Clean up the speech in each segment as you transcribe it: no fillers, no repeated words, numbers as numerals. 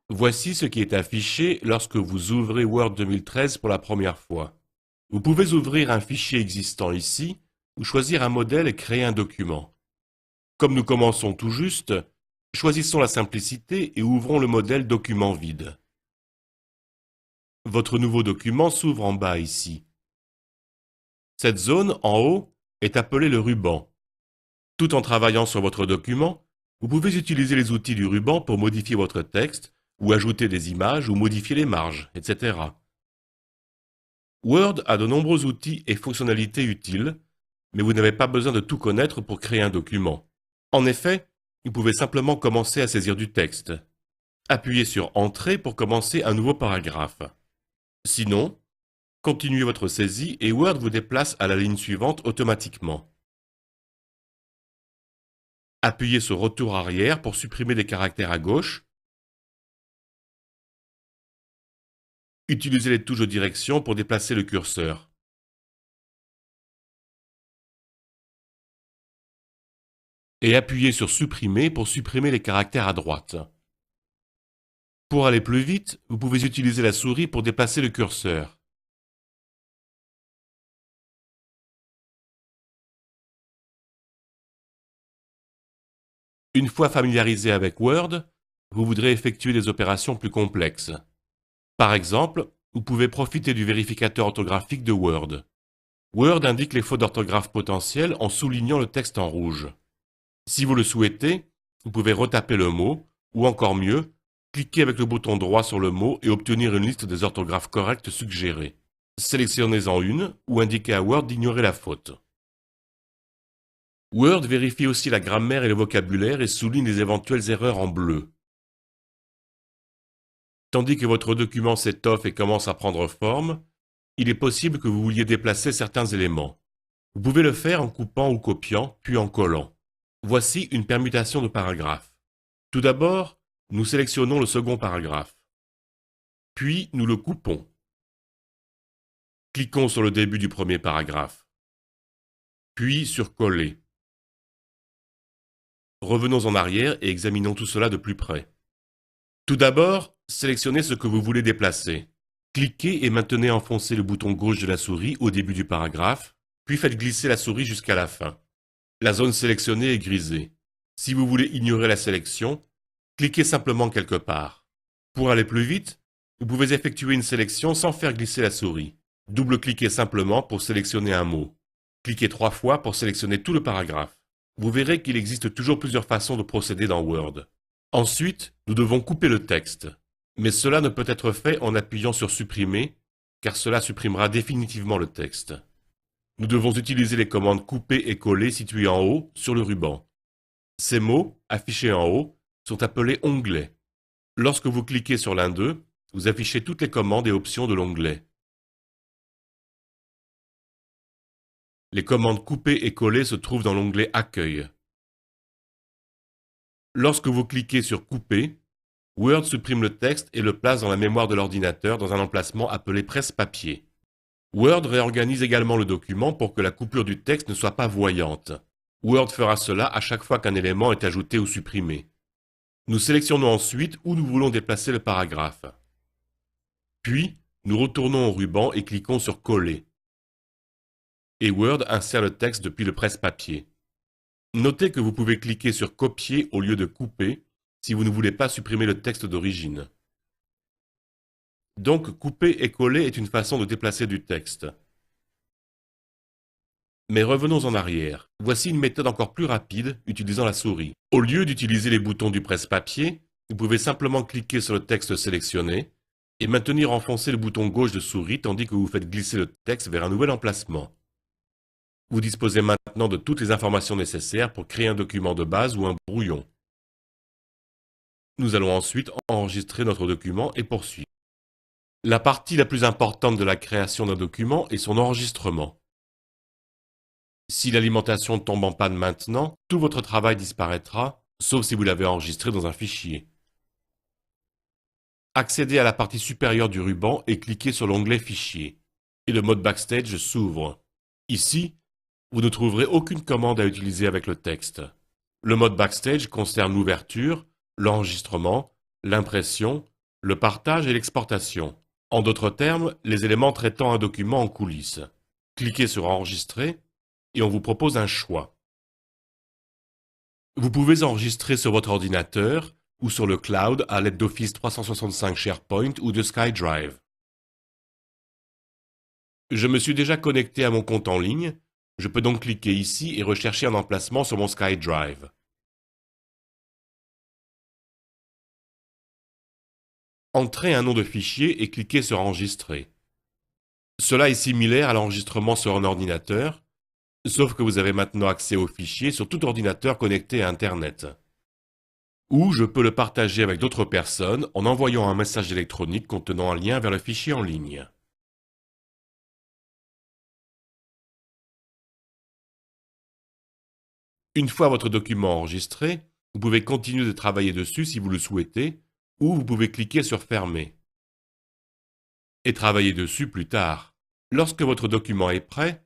Voici ce qui est affiché lorsque vous ouvrez Word 2013 pour la première fois. Vous pouvez ouvrir un fichier existant ici, ou choisir un modèle et créer un document. Comme nous commençons tout juste, choisissons la simplicité et ouvrons le modèle document vide. Votre nouveau document s'ouvre en bas ici. Cette zone, en haut, est appelée le ruban. Tout en travaillant sur votre document, vous pouvez utiliser les outils du ruban pour modifier votre texte, ou ajouter des images, ou modifier les marges, etc. Word a de nombreux outils et fonctionnalités utiles, mais vous n'avez pas besoin de tout connaître pour créer un document. En effet, vous pouvez simplement commencer à saisir du texte. Appuyez sur Entrée pour commencer un nouveau paragraphe. Sinon, continuez votre saisie et Word vous déplace à la ligne suivante automatiquement. Appuyez sur Retour arrière pour supprimer des caractères à gauche. Utilisez les touches de direction pour déplacer le curseur. Et appuyez sur Supprimer pour supprimer les caractères à droite. Pour aller plus vite, vous pouvez utiliser la souris pour déplacer le curseur. Une fois familiarisé avec Word, vous voudrez effectuer des opérations plus complexes. Par exemple, vous pouvez profiter du vérificateur orthographique de Word. Word indique les fautes d'orthographe potentielles en soulignant le texte en rouge. Si vous le souhaitez, vous pouvez retaper le mot, ou encore mieux, cliquer avec le bouton droit sur le mot et obtenir une liste des orthographes correctes suggérées. Sélectionnez-en une, ou indiquez à Word d'ignorer la faute. Word vérifie aussi la grammaire et le vocabulaire et souligne les éventuelles erreurs en bleu. Tandis que votre document s'étoffe et commence à prendre forme, il est possible que vous vouliez déplacer certains éléments. Vous pouvez le faire en coupant ou copiant, puis en collant. Voici une permutation de paragraphes. Tout d'abord, nous sélectionnons le second paragraphe. Puis, nous le coupons. Cliquons sur le début du premier paragraphe. Puis sur Coller. Revenons en arrière et examinons tout cela de plus près. Tout d'abord, sélectionnez ce que vous voulez déplacer. Cliquez et maintenez enfoncé le bouton gauche de la souris au début du paragraphe, puis faites glisser la souris jusqu'à la fin. La zone sélectionnée est grisée. Si vous voulez ignorer la sélection, cliquez simplement quelque part. Pour aller plus vite, vous pouvez effectuer une sélection sans faire glisser la souris. Double-cliquez simplement pour sélectionner un mot. Cliquez 3 fois pour sélectionner tout le paragraphe. Vous verrez qu'il existe toujours plusieurs façons de procéder dans Word. Ensuite, nous devons couper le texte. Mais cela ne peut être fait en appuyant sur Supprimer, car cela supprimera définitivement le texte. Nous devons utiliser les commandes Couper et Coller situées en haut sur le ruban. Ces mots, affichés en haut, sont appelés onglets. Lorsque vous cliquez sur l'un d'eux, vous affichez toutes les commandes et options de l'onglet. Les commandes Couper et Coller se trouvent dans l'onglet Accueil. Lorsque vous cliquez sur Couper, Word supprime le texte et le place dans la mémoire de l'ordinateur dans un emplacement appelé presse-papier. Word réorganise également le document pour que la coupure du texte ne soit pas voyante. Word fera cela à chaque fois qu'un élément est ajouté ou supprimé. Nous sélectionnons ensuite où nous voulons déplacer le paragraphe. Puis, nous retournons au ruban et cliquons sur Coller. Et Word insère le texte depuis le presse-papier. Notez que vous pouvez cliquer sur Copier au lieu de Couper si vous ne voulez pas supprimer le texte d'origine. Donc, couper et coller est une façon de déplacer du texte. Mais revenons en arrière. Voici une méthode encore plus rapide utilisant la souris. Au lieu d'utiliser les boutons du presse-papier, vous pouvez simplement cliquer sur le texte sélectionné et maintenir enfoncé le bouton gauche de souris tandis que vous faites glisser le texte vers un nouvel emplacement. Vous disposez maintenant de toutes les informations nécessaires pour créer un document de base ou un brouillon. Nous allons ensuite enregistrer notre document et poursuivre. La partie la plus importante de la création d'un document est son enregistrement. Si l'alimentation tombe en panne maintenant, tout votre travail disparaîtra, sauf si vous l'avez enregistré dans un fichier. Accédez à la partie supérieure du ruban et cliquez sur l'onglet Fichier. Et le mode Backstage s'ouvre. Ici, vous ne trouverez aucune commande à utiliser avec le texte. Le mode Backstage concerne l'ouverture, l'enregistrement, l'impression, le partage et l'exportation. En d'autres termes, les éléments traitant un document en coulisses. Cliquez sur Enregistrer et on vous propose un choix. Vous pouvez enregistrer sur votre ordinateur ou sur le cloud à l'aide d'Office 365 SharePoint ou de SkyDrive. Je me suis déjà connecté à mon compte en ligne, je peux donc cliquer ici et rechercher un emplacement sur mon SkyDrive. Entrez un nom de fichier et cliquez sur Enregistrer. Cela est similaire à l'enregistrement sur un ordinateur, sauf que vous avez maintenant accès au fichier sur tout ordinateur connecté à Internet. Ou je peux le partager avec d'autres personnes en envoyant un message électronique contenant un lien vers le fichier en ligne. Une fois votre document enregistré, vous pouvez continuer de travailler dessus si vous le souhaitez, ou vous pouvez cliquer sur Fermer et travailler dessus plus tard. Lorsque votre document est prêt,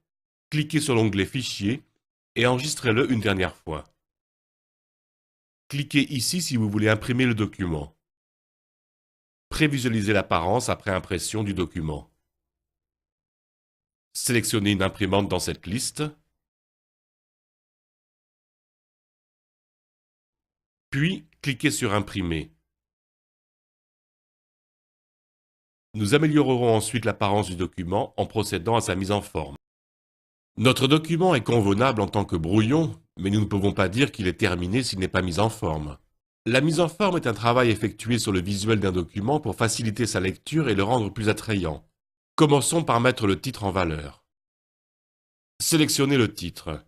cliquez sur l'onglet Fichier et enregistrez-le une dernière fois. Cliquez ici si vous voulez imprimer le document. Prévisualisez l'apparence après impression du document. Sélectionnez une imprimante dans cette liste, puis cliquez sur Imprimer. Nous améliorerons ensuite l'apparence du document en procédant à sa mise en forme. Notre document est convenable en tant que brouillon, mais nous ne pouvons pas dire qu'il est terminé s'il n'est pas mis en forme. La mise en forme est un travail effectué sur le visuel d'un document pour faciliter sa lecture et le rendre plus attrayant. Commençons par mettre le titre en valeur. Sélectionnez le titre,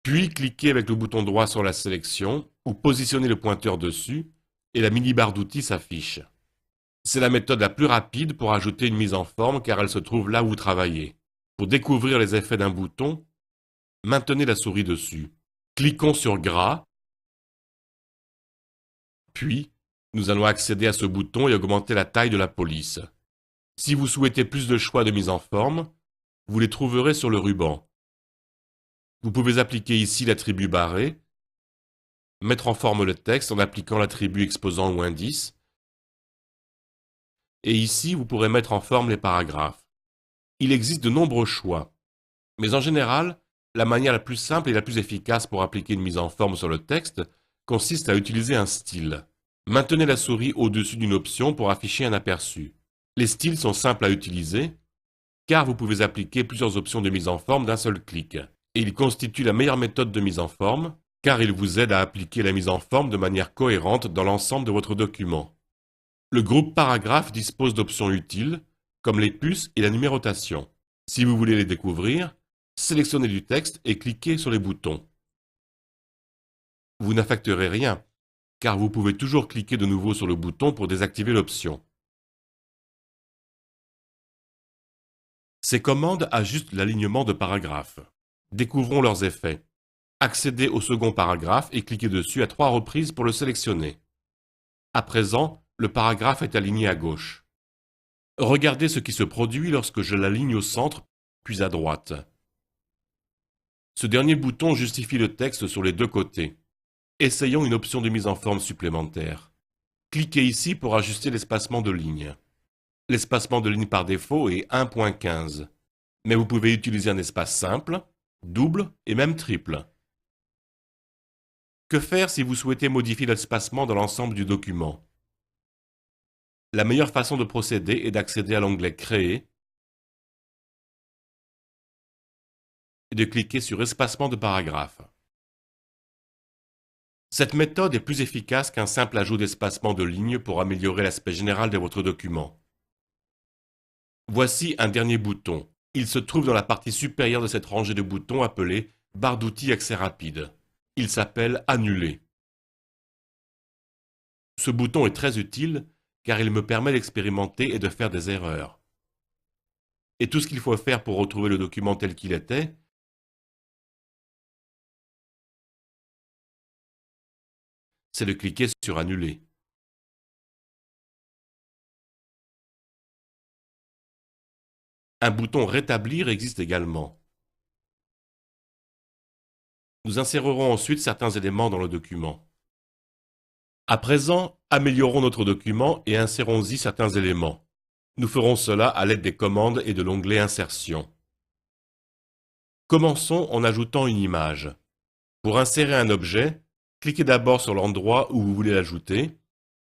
puis cliquez avec le bouton droit sur la sélection ou positionnez le pointeur dessus et la mini-barre d'outils s'affiche. C'est la méthode la plus rapide pour ajouter une mise en forme car elle se trouve là où vous travaillez. Pour découvrir les effets d'un bouton, maintenez la souris dessus. Cliquons sur Gras, puis nous allons accéder à ce bouton et augmenter la taille de la police. Si vous souhaitez plus de choix de mise en forme, vous les trouverez sur le ruban. Vous pouvez appliquer ici l'attribut barré, mettre en forme le texte en appliquant l'attribut exposant ou indice, et ici vous pourrez mettre en forme les paragraphes. Il existe de nombreux choix, mais en général, la manière la plus simple et la plus efficace pour appliquer une mise en forme sur le texte consiste à utiliser un style. Maintenez la souris au-dessus d'une option pour afficher un aperçu. Les styles sont simples à utiliser, car vous pouvez appliquer plusieurs options de mise en forme d'un seul clic. Et ils constituent la meilleure méthode de mise en forme, car ils vous aident à appliquer la mise en forme de manière cohérente dans l'ensemble de votre document. Le groupe paragraphe dispose d'options utiles, comme les puces et la numérotation. Si vous voulez les découvrir, sélectionnez du texte et cliquez sur les boutons. Vous n'affecterez rien, car vous pouvez toujours cliquer de nouveau sur le bouton pour désactiver l'option. Ces commandes ajustent l'alignement de paragraphes. Découvrons leurs effets. Accédez au second paragraphe et cliquez dessus à 3 reprises pour le sélectionner. À présent, le paragraphe est aligné à gauche. Regardez ce qui se produit lorsque je l'aligne au centre, puis à droite. Ce dernier bouton justifie le texte sur les deux côtés. Essayons une option de mise en forme supplémentaire. Cliquez ici pour ajuster l'espacement de ligne. L'espacement de ligne par défaut est 1.15, mais vous pouvez utiliser un espace simple, double et même triple. Que faire si vous souhaitez modifier l'espacement dans l'ensemble du document? La meilleure façon de procéder est d'accéder à l'onglet Créer et de cliquer sur Espacement de paragraphe. Cette méthode est plus efficace qu'un simple ajout d'espacement de ligne pour améliorer l'aspect général de votre document. Voici un dernier bouton. Il se trouve dans la partie supérieure de cette rangée de boutons appelée barre d'outils accès rapide. Il s'appelle Annuler. Ce bouton est très utile car il me permet d'expérimenter et de faire des erreurs. Et tout ce qu'il faut faire pour retrouver le document tel qu'il était, c'est de cliquer sur Annuler. Un bouton Rétablir existe également. Nous insérerons ensuite certains éléments dans le document. À présent, améliorons notre document et insérons-y certains éléments. Nous ferons cela à l'aide des commandes et de l'onglet Insertion. Commençons en ajoutant une image. Pour insérer un objet, cliquez d'abord sur l'endroit où vous voulez l'ajouter,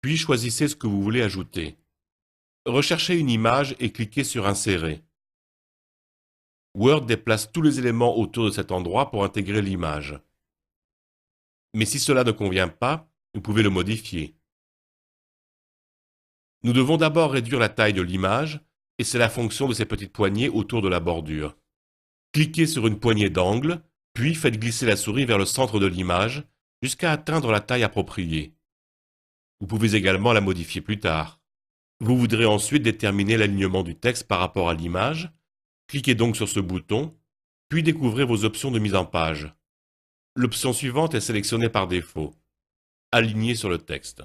puis choisissez ce que vous voulez ajouter. Recherchez une image et cliquez sur Insérer. Word déplace tous les éléments autour de cet endroit pour intégrer l'image. Mais si cela ne convient pas, vous pouvez le modifier. Nous devons d'abord réduire la taille de l'image, et c'est la fonction de ces petites poignées autour de la bordure. Cliquez sur une poignée d'angle, puis faites glisser la souris vers le centre de l'image, jusqu'à atteindre la taille appropriée. Vous pouvez également la modifier plus tard. Vous voudrez ensuite déterminer l'alignement du texte par rapport à l'image. Cliquez donc sur ce bouton, puis découvrez vos options de mise en page. L'option suivante est sélectionnée par défaut. Aligner sur le texte.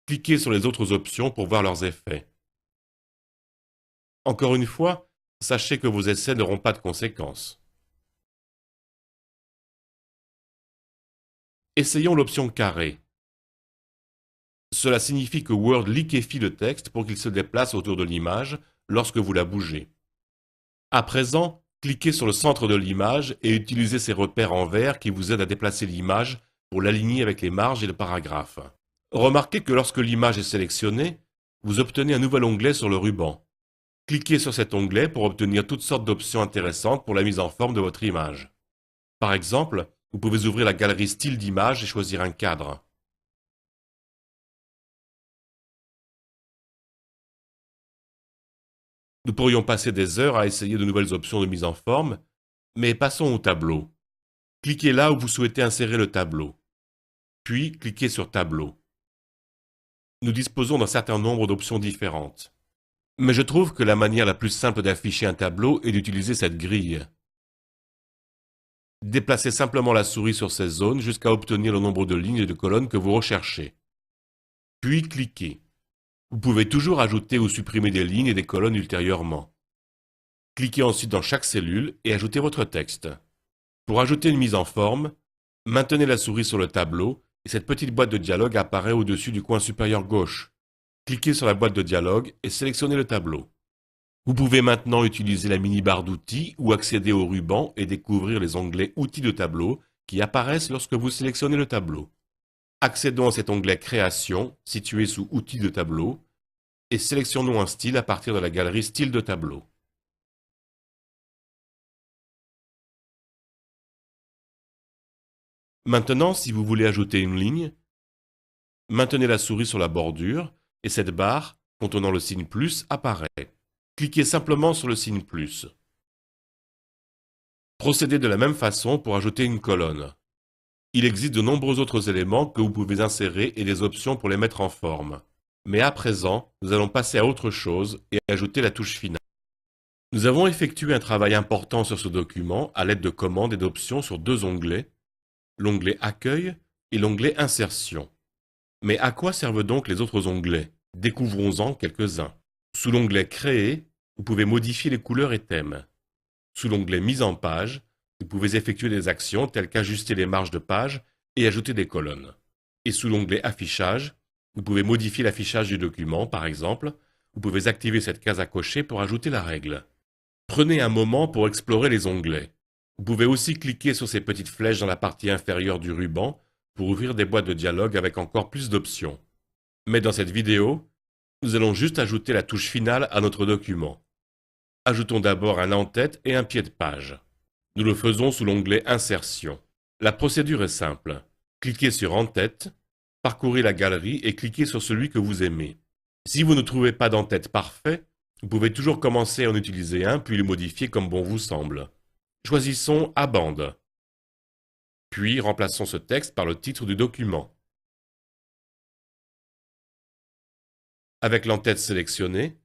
Cliquez sur les autres options pour voir leurs effets. Encore une fois, sachez que vos essais n'auront pas de conséquences. Essayons l'option carré. Cela signifie que Word liquéfie le texte pour qu'il se déplace autour de l'image lorsque vous la bougez. À présent, cliquez sur le centre de l'image et utilisez ces repères en vert qui vous aident à déplacer l'image pour l'aligner avec les marges et le paragraphe. Remarquez que lorsque l'image est sélectionnée, vous obtenez un nouvel onglet sur le ruban. Cliquez sur cet onglet pour obtenir toutes sortes d'options intéressantes pour la mise en forme de votre image. Par exemple, vous pouvez ouvrir la galerie Style d'image et choisir un cadre. Nous pourrions passer des heures à essayer de nouvelles options de mise en forme, mais passons au tableau. Cliquez là où vous souhaitez insérer le tableau. Puis, cliquez sur Tableau. Nous disposons d'un certain nombre d'options différentes. Mais je trouve que la manière la plus simple d'afficher un tableau est d'utiliser cette grille. Déplacez simplement la souris sur ces zones jusqu'à obtenir le nombre de lignes et de colonnes que vous recherchez. Puis cliquez. Vous pouvez toujours ajouter ou supprimer des lignes et des colonnes ultérieurement. Cliquez ensuite dans chaque cellule et ajoutez votre texte. Pour ajouter une mise en forme, maintenez la souris sur le tableau et cette petite boîte de dialogue apparaît au-dessus du coin supérieur gauche. Cliquez sur la boîte de dialogue et sélectionnez le tableau. Vous pouvez maintenant utiliser la mini-barre d'outils ou accéder au ruban et découvrir les onglets Outils de tableau qui apparaissent lorsque vous sélectionnez le tableau. Accédons à cet onglet Création, situé sous Outils de tableau, et sélectionnons un style à partir de la galerie Style de tableau. Maintenant, si vous voulez ajouter une ligne, maintenez la souris sur la bordure et cette barre, contenant le signe plus, apparaît. Cliquez simplement sur le signe plus. Procédez de la même façon pour ajouter une colonne. Il existe de nombreux autres éléments que vous pouvez insérer et des options pour les mettre en forme. Mais à présent, nous allons passer à autre chose et ajouter la touche finale. Nous avons effectué un travail important sur ce document à l'aide de commandes et d'options sur deux onglets, l'onglet Accueil et l'onglet Insertion. Mais à quoi servent donc les autres onglets? Découvrons-en quelques-uns. Sous l'onglet Créer, vous pouvez modifier les couleurs et thèmes. Sous l'onglet Mise en page, vous pouvez effectuer des actions telles qu'ajuster les marges de page et ajouter des colonnes. Et sous l'onglet Affichage, vous pouvez modifier l'affichage du document, par exemple. Vous pouvez activer cette case à cocher pour ajouter la règle. Prenez un moment pour explorer les onglets. Vous pouvez aussi cliquer sur ces petites flèches dans la partie inférieure du ruban pour ouvrir des boîtes de dialogue avec encore plus d'options. Mais dans cette vidéo, nous allons juste ajouter la touche finale à notre document. Ajoutons d'abord un en-tête et un pied de page. Nous le faisons sous l'onglet Insertion. La procédure est simple. Cliquez sur En-tête, parcourez la galerie et cliquez sur celui que vous aimez. Si vous ne trouvez pas d'en-tête parfait, vous pouvez toujours commencer à en utiliser un puis le modifier comme bon vous semble. Choisissons Abande. Puis remplaçons ce texte par le titre du document. Avec l'en-tête sélectionnée,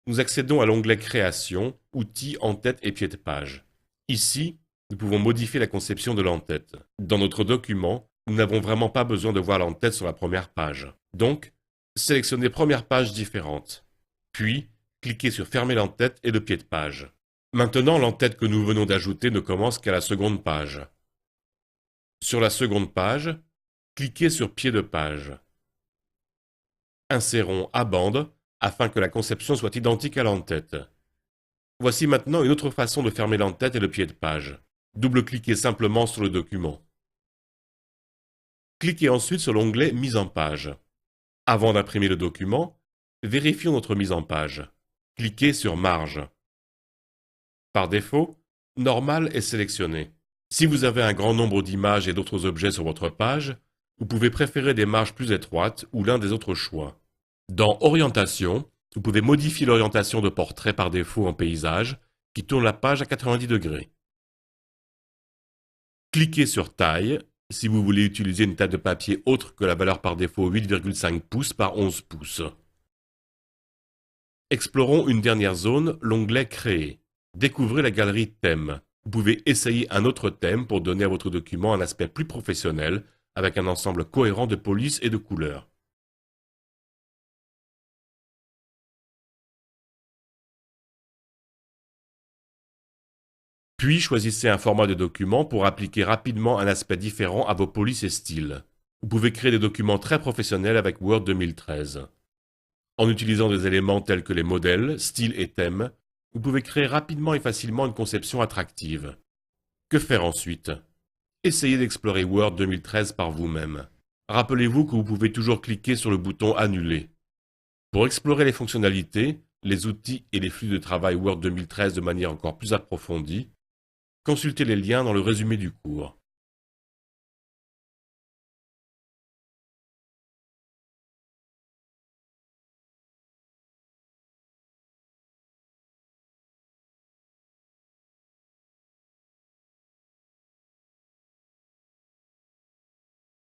nous accédons à l'onglet Création, Outils, en-tête et pied de page. Ici, nous pouvons modifier la conception de l'en-tête. Dans notre document, nous n'avons vraiment pas besoin de voir l'en-tête sur la première page. Donc, sélectionnez Première page différente. Puis, cliquez sur Fermer l'en-tête et le pied de page. Maintenant, l'en-tête que nous venons d'ajouter ne commence qu'à la seconde page. Sur la seconde page, cliquez sur Pied de page. Insérons à bande afin que la conception soit identique à l'entête. Voici maintenant une autre façon de fermer l'entête et le pied de page. Double-cliquez simplement sur le document. Cliquez ensuite sur l'onglet Mise en page. Avant d'imprimer le document, vérifions notre mise en page. Cliquez sur Marge. Par défaut, Normal est sélectionné. Si vous avez un grand nombre d'images et d'autres objets sur votre page, vous pouvez préférer des marges plus étroites ou l'un des autres choix. Dans Orientation, vous pouvez modifier l'orientation de portrait par défaut en paysage, qui tourne la page à 90 degrés. Cliquez sur Taille, si vous voulez utiliser une taille de papier autre que la valeur par défaut 8,5 pouces par 11 pouces. Explorons une dernière zone, l'onglet Créer. Découvrez la galerie Thèmes. Vous pouvez essayer un autre thème pour donner à votre document un aspect plus professionnel, avec un ensemble cohérent de polices et de couleurs. Puis choisissez un format de document pour appliquer rapidement un aspect différent à vos polices et styles. Vous pouvez créer des documents très professionnels avec Word 2013. En utilisant des éléments tels que les modèles, styles et thèmes, vous pouvez créer rapidement et facilement une conception attractive. Que faire ensuite? Essayez d'explorer Word 2013 par vous-même. Rappelez-vous que vous pouvez toujours cliquer sur le bouton Annuler. Pour explorer les fonctionnalités, les outils et les flux de travail Word 2013 de manière encore plus approfondie, consultez les liens dans le résumé du cours.